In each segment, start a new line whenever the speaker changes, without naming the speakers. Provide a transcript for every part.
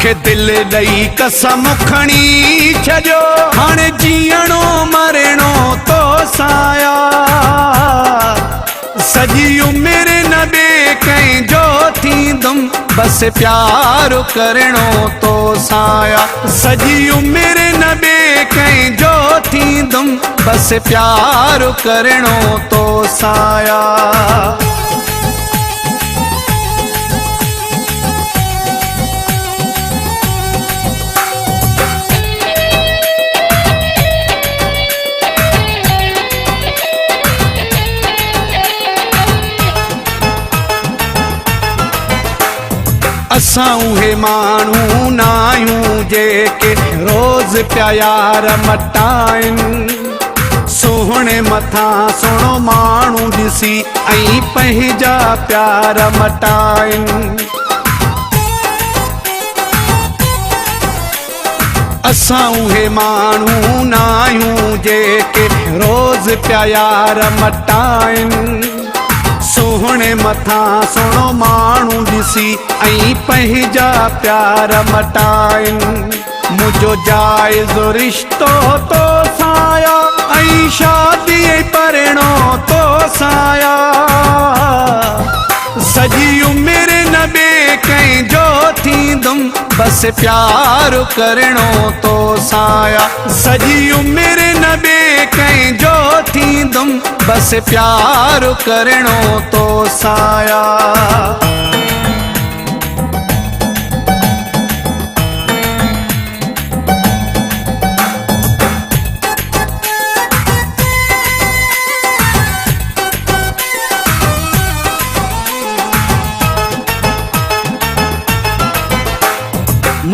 मूंखे दिल ॾई कसम खणी छॾियो हाणे जीअणो मरणो तो साया सॼी उमिरि न ॿिए कंहिंजो थींदुमि बस प्यार करणो तो साया सॼी उमिरि न ॿिए कंहिंजो थींदुमि बस प्यार करणो तो साया असां उहे माण्हू न आहियूं जेके रोज़ पिया यार मटाइनि सोहणे मथां सुहिणो माण्हू ॾिसी ऐं पंहिंजा प्यार मटाइनि असां उहे माण्हू न आहियूं जेके रोज़ पिया यार मटाइनि सोहणे मथां सुहिणो माण्हू ॾिसी ऐं पंहिंजा प्यार मटाइनि मुंहिंजो जाइज़ रिश्तो तो साया ऐं शादी परणो तो साया सॼी उमिरि न ॿिए कंहिंजो थींदुमि बस प्यार करणो तो साया सॼी उमिरि न ॿिए कंहिंजो थींदुमि बस प्यार करणो तो साया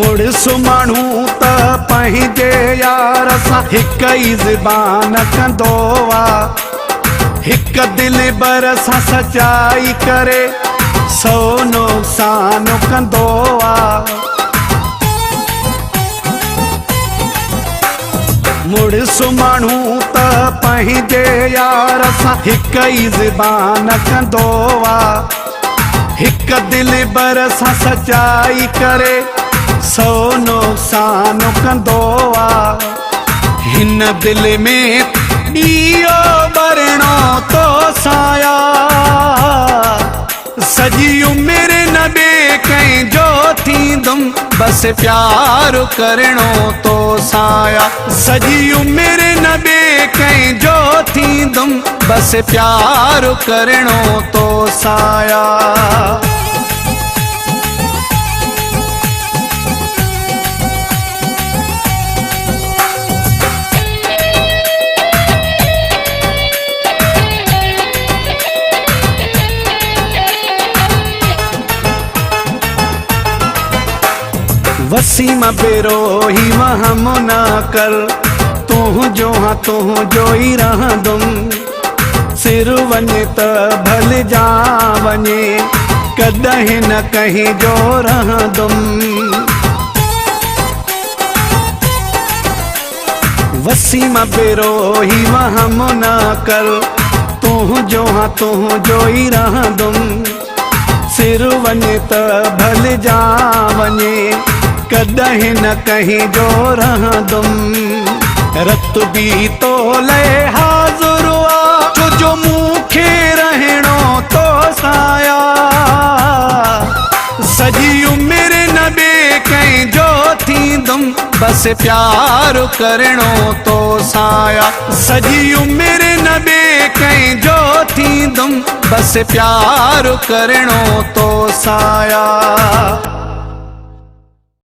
मुड़िस माण्हू त पंहिंजे यार सां हिक ई ज़बान कंदो आहे हिक दिलबर सां सचाई करे सौ नुक़सान कंदो आहे मुड़िस माण्हू त पंहिंजे यार सां हिक ई ज़बान कंदो आहे हिक दिलबर सां सचाई करे सौ नुक़सान कंदो आहे हिन दिल में ॾीओ ॿरणो तो साया सॼी उमिरि न ॿिए कंहिंजो थींदुमि बस प्यार करणो तो साया सॼी उमिरि न ॿिए कंहिंजो थींदुमि बस प्यार करणो तो साया वसीम बेरोही वहम न कर तुंहिंजो हाँ तुंहिंजो ई रहंदुमि सिर वञे त भले जा वञे कॾहिं न कंहिंजो रहंदुमि वसीम बेरोही वहम न कर तुंहिंजो हाँ तुंहिंजो ई रहंदुमि सिर वञे त भले जा वञे कॾहिं न कंहिंजो रहंदुमि रत बि तोले हाज़ुर आहे छो जो मूंखे रहणो तो साया सॼी उमिरि न ॿिए कंहिंजो थींदुमि बस प्यार करणो तो साया सॼी उमिरि न ॿिए कंहिंजो थींदुमि बस प्यार करणो तो साया